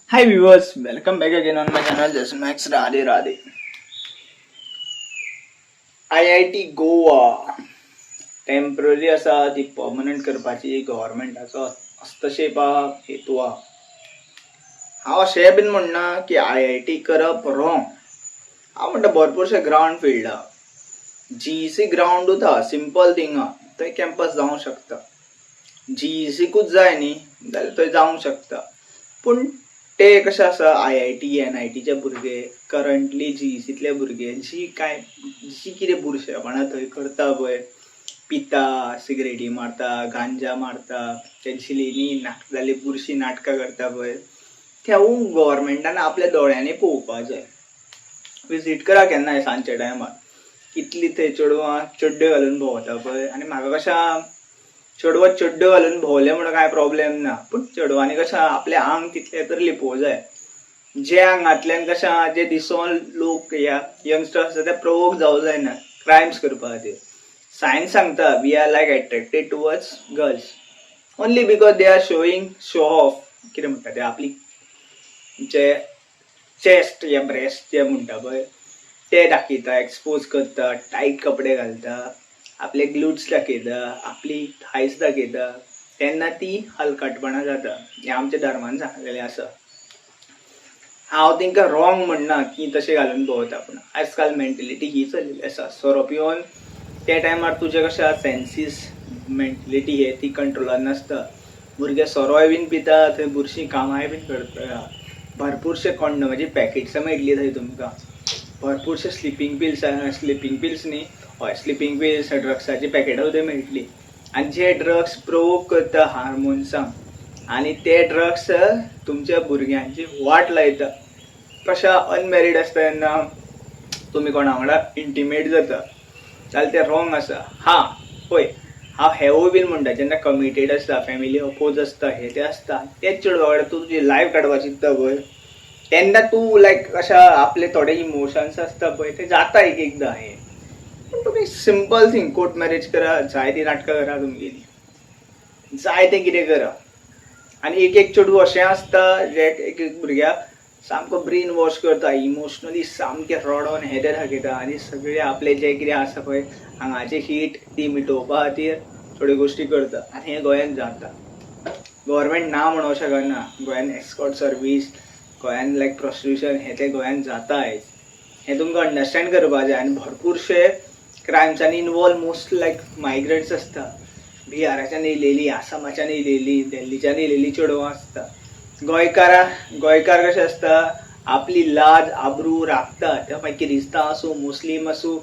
Hi viewers, welcome back again on my channel Just Max Radhe Radhe. IIT Goa temporary असा ती permanent करपाची गव्हर्मेंटाचो हस्तक्षेप हेतू हांव अशें बीन म्हणना की IIT करप रॉंग. हांव म्हणटा भरपूरशे ग्राउंड फील्ड GEC ग्राउंडूच हा सिंपल थिंग थंय कॅम्पस जावंक शकता. GECकूच जाय न्ही जाल्यार थंय जावंक शकता. पूण ते कशें आसा IIT NITचे भुरगे करंटली GECतले भुरगे जी कितें बुरशेपणां थंय करता पळय, पिता, सिगरेटी मारता, गांजा मारता, तेंची जाल्ली बुरशी नाटकां करता पळय, तेवूय गव्हर्मेंटान आपल्या दोळ्यांनी पळोवपा जाय. विजीट करा केन्नाय सांजच्या टायमार. कितली थंय चेडवां चड्ड्यो घालून भोंवता पळय. आनी म्हाका कशें चेडवां चड्ड्यो घालून भोंवले म्हणून कांय प्रॉब्लेम ना, पूण चेडवांनी कशें आपलें आंग तितलें तर लिपोवं जाय. जे आंगांतल्यान कशें जे दिसोन लोक या यंगस्टर्स आसा ते प्रोवोक जावं जायना क्रायम्स करपा खातीर. सायन्स सांगता we are like attracted towards girls only because they are showing show off कितें म्हणटा ते आपली जे चेस्ट या ब्रेस्ट जे म्हणटा पळय ते दाखयता, एक्सपोज करता, टायट कपडे घालता, आपले ग्लूट्स दाखयता, आपली थायस दाखयता, तेन्ना ती हलकटपणां जाता. हें आमच्या धर्मान सांगलेलें आसा. हांव तेंकां रॉंग म्हणना की तशें घालून भोंवता, पूण आजकाल मेंटेलिटी ही चलिल्ली आसा. सोरो पिवन त्या टायमार तुजे कशें सेन्सीस मेंटेलिटी हे ती कंट्रोलान नासता. भुरगे सोरोय बीन पिता, थंय बुरशीं कामाय बीन करता. भरपूरशे कॉन्डोमाची पॅकेट्सां मेळटली थंय तुमकां. भरपूरशे स्लिपींग पिल्स न्ही, हय स्लिपींग पिल्स ड्रग्साची पॅकेटां थंय मेळटली. आनी जे ड्रग्स प्रोवोक करता हार्मोन्सांक आनी ते ड्रग्स तुमच्या भुरग्यांची वाट लायता. कशें अनमॅरीड आसता तेन्ना तुमी कोणा वांगडा इंटिमेट जाता जाल्यार तें रॉंग आसा. पळय हांव हेवूय बीन म्हणटा जेन्ना कमिटेड आसता, फॅमिली अपोज आसता, हे ते आसता, तेच चेडवा वांगडा तूं तुजी लायफ काडपाक चिंतता पळय, तेन्ना तूं लायक कशें आपले थोडे इमोशन्स आसता पळय ते जाता एकदां हें. पूण तुमी सिंपल थिंग कोर्ट मॅरेज करा, जाय ती नाटकां करा, तुमगेली जाय तें कितें करा. आनी एक चेडूं अशें आसता जे एक भुरग्याक सामको ब्रेन वॉश करता, इमोशनली सामकें रडोन हे ते दाखयता आनी सगळे आपले जे कितें आसा पळय हांगाची हीट ती मिटोवपा खातीर थोड्यो गोश्टी करता. आनी हें गोंयान जाता. गव्हर्मेंट ना म्हणूंक शकना. गोंयान एस्कॉर्ट सर्वीस, गोंयान लायक प्रॉस्टिट्यूशन हें तें गोंयान जाता आयज. हें तुमकां अंडरस्टँड करपाक जाय. आनी भरपूरशे क्रायम्सांनी इनवॉल्व मोस्ट लायक मायग्रंट्स आसता. बिहाराच्यान येयलेली, आसामाच्यान येयलेली, दिल्लीच्यान येयलेली चेडवां आसता. गोंयकार कशें आसता, आपली लाज आबरू राखता. ते मागीर क्रिस्तांव आसूं, मुस्लीम आसूं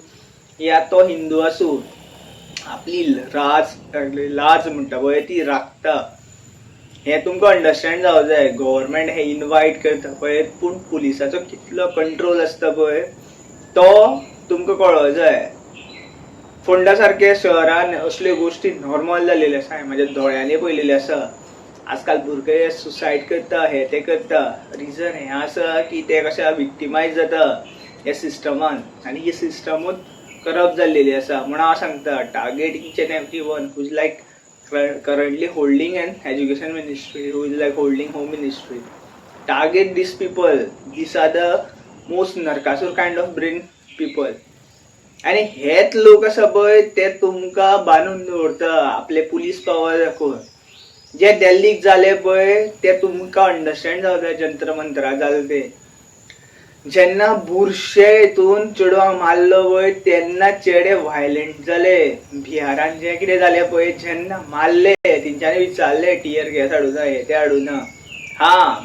या तो हिंदू आसूं, आपली लाज म्हणटा पळय ती राखता. हें तुमकां अंडरस्टँड जावं जाय. गव्हर्मेंट हें इनवायट करता पळय, पूण पुलिसाचो कितलो कंट्रोल आसता पळय तो तुमकां कळों जाय. फोंडा सारके शहरान असल्यो गोश्टी नॉर्मल जाल्लेल्यो आसा. हांवें म्हाज्या दोळ्यांनी पळयलेल्यो आसा. आजकाल भुरगे सुसायड करता, हे ते करता. रिजन हें आसा की ते कशें विक्टिमायज जाता ह्या सिस्टमान आनी ही सिस्टमूच करप्ट जाल्लेली आसा. म्हूण हांव सांगता target each end everyone who is like currently holding an education ministry, who is like holding home ministry. Target these people. These are the most narcasur kind of brain people. आणि हेच लोक आसा पळय ते तुमकां बांदून दवरता आपले पुलीस पावर दाखोवन. जे दिल्लीक जाले पळय ते तुमकां अंडरस्टँड जावं जाय. जंत्र मंत्रा जालें ते जेन्ना बुरशे हितून चेडवांक मारलो पळय तेन्ना चेडे व्हायलंट जाले. बिहारान जें कितें जालें पळय जेन्ना मारले तेंच्यांनी विचारलें टियर गॅस हाडूना, हे ते हाडूना.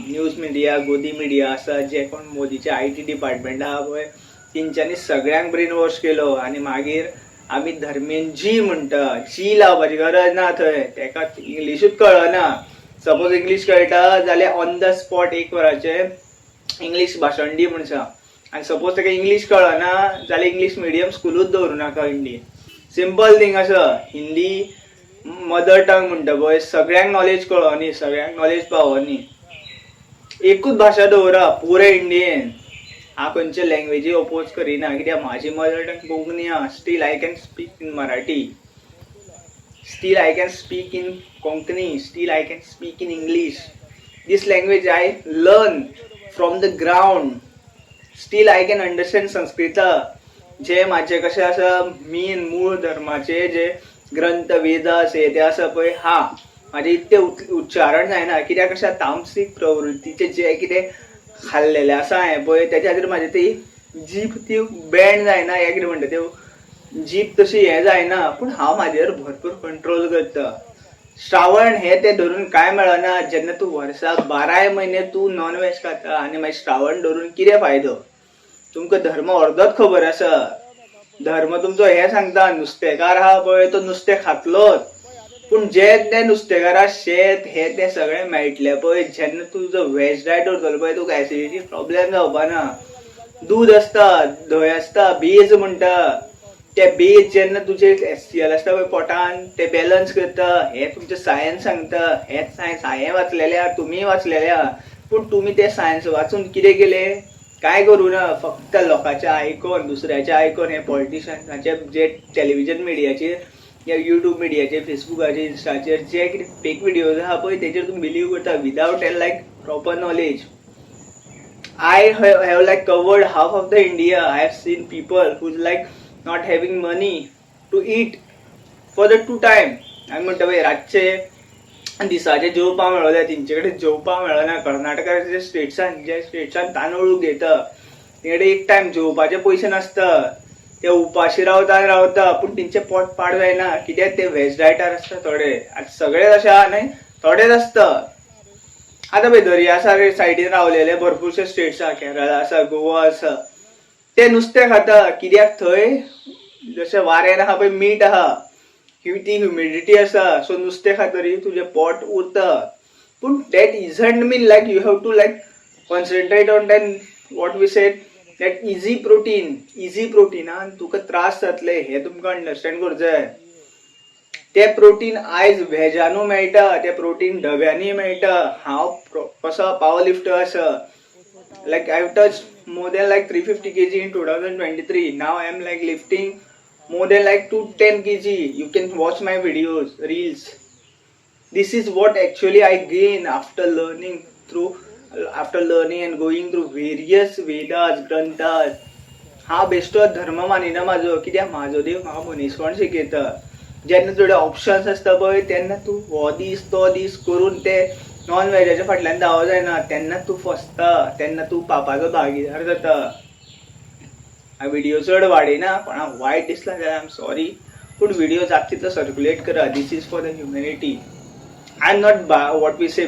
न्यूज मिडिया, गोदी मिडिया आसा, जे कोण मोदीचे IT डिपार्टमेंट आहा पळय तेंच्यांनी सगळ्यांक ब्रेन वॉश केलो. आनी मागीर आमी धर्मेन जी म्हणटा, जी लावपाची गरज ना थंय. तेका इंग्लिशूच कळना. सपोज इंग्लीश कळटा जाल्यार ऑन द स्पॉट 1 वराचें इंग्लीश भाशण दी म्हूण सांग. आनी सपोज ताका इंग्लीश कळना जाल्यार इंग्लीश मिडियम स्कुलूच दवरूं नाका इंडियेन. सिंपल थिंग आसा. हिंदी मदर टंग म्हणटा पळय सगळ्यांक नॉलेज कळोनी, सगळ्यांक नॉलेज पावोनी. एकूच भाशा दवरा पुरे इंडियेन. हांव खंयचे लँग्वेजी अपोज करिना कित्याक म्हाजी मदर टंग कोंकणी आहा. Still I can speak in Marathi, still I can speak in Konkani, still I can speak in English. This language I learn from the ground. Still I can understand Sanskrit. जे माझे कसे असं मेन मूळ धर्माचे जे ग्रंथ वेद असे ते असं पळय हा माझे इतके उच्चारण जायना कित्याक कशा तामसीक प्रवृत्तीचे जे कितें खाल्लेले आसा हांवें पळय त्याच्या खातीर म्हाजी ती जीभ ती बँड जायना हे कितें म्हणटा त्यो जीभ तशी हे जायना पूण हांव म्हाजेर भरपूर कंट्रोल करता. श्रावण हे ते धरून काय मेळना जेन्ना तूं वर्साक 12 म्हयने तूं नॉन व्हेज खाता आनी मागीर श्रावण धरून कितें फायदो. तुमकां धर्म अर्दोच खबर आसा. धर्म तुमचो हे सांगता नुस्तेकार आहा पळय तो नुस्तें खातलोच पूण जे ते नुस्तेकाराक शेत हे ते सगळे मेळटले पळय जेन्ना तुजो व्हेज डायट उरतलो पळय तुका एसिडिटी प्रॉब्लेम जावपाना. दूध आसता धंय आसता बेज म्हणटा ते बेज जेन्ना तुजे एससीएल आसता पळय पोटान ते बॅलन्स करता हे तुमचें सायन्स सांगता. हेच सायन्स हांवें वाचलेलें आहा तुमी वाचलेलें आहा पूण तुमी ते सायन्स वाचून कितें केलें काय करूं ना फक्त लोकांचे आयकून दुसऱ्याचे आयकून हे पॉलिटिशियन्साचे जे टेलिव्हिजन मिडियाचेर या युट्यूब मिडियाचेर फेसबुकाचेर इंस्टाचेर जे कितें फेक विडियोज आहा पळय तेचेर तुमी बिलीव करता without like proper knowledge. I have like covered half of the India. I have seen people who's like not having money to eat for the 2 time. I म्हणटा पळय रातचे दिसाचे जेवपा मेळना तेंचे कडेन जेवपा मेळना. कर्नाटकाच्या स्टेट्सान तांदूळ घेता तेंचे कडेन एक टायम जेवपाचे पयशे नासता ते उपाशी रावता पूण तेंचे पोट पाड जायना कित्याक ते व्हेज डायटार आसता थोडे. आतां सगळे अशे आहा न्हय थोडेच आसता. आतां पळय दर्या सायडीन रावलेले भरपूरशे स्टेट्स आहा केरळा आसा गोवा आसा ते नुस्तें खाता कित्याक थंय जशें वारें आहा पळय मीठ आहा ती ह्युमिडिटी आसा सो नुस्तें खातरी तुजें पोट उरता. पूण that isn't mean like you have to like concentrate on that what we said that इजी प्रोटीनान तुका त्रास जातले हे तुमकां अंडरस्टँड करूंक जाय. ते प्रोटीन आयज व्हेजानू मेळटा ते प्रोटीन डब्यांनी मेळटा. हांव कसो पावर लिफ्टर आसा like I have touch more than like 350 kg in 2023. Now I am like lifting more than like 210 kg. You can watch my videos, reels. This is what actually I gain after learning and going through various Vedas, Granthas. हा बेश्टो धर्म मानिना म्हाजो कित्याक म्हाजो देव म्हाका मनीसपण शिकयता. जेन्ना तुजे ऑप्शन्स आसता पळय तेन्ना तूं हो दीस तो दीस करून ते नॉन व्हेजाच्या फाटल्यान धांवो जायना तेन्ना तूं फसता तेन्ना तूं पापाचो भागीदार जाता. हा व्हिडिओ चड वाडयना पण हांव वायट दिसला जाल्यार आय एम सॉरी पूण व्हिडिओ जाता तितलो सर्क्युलेट करा. This is for the humanity. I am not what we say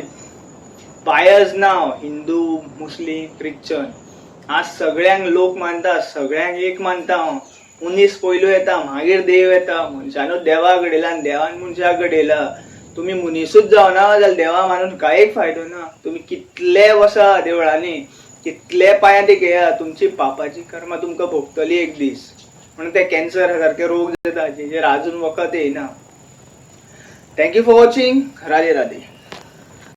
boys नाव हिंदू मुस्लीम क्रिश्चन आज सगळ्यांक लोक मानता सगळ्यांक एक मानता हांव. मनीस पयलू येता मागीर देव येता. मनशानूच देवाक घडयला आनी देवान मनशाक घडयला. तुमी मनीसूच जावना जाल्यार देवा मानून कांय फायदो ना. तुमी कितले वसा देवळांनी कितले पांयां ते घेया तुमची पापाची कर्मा तुमकां भोगतली एक दीस. म्हणून ते कॅन्सर सारके रोग जाता जेचेर आजून वखद येयना. Thank you for watching. Radhe Radhe.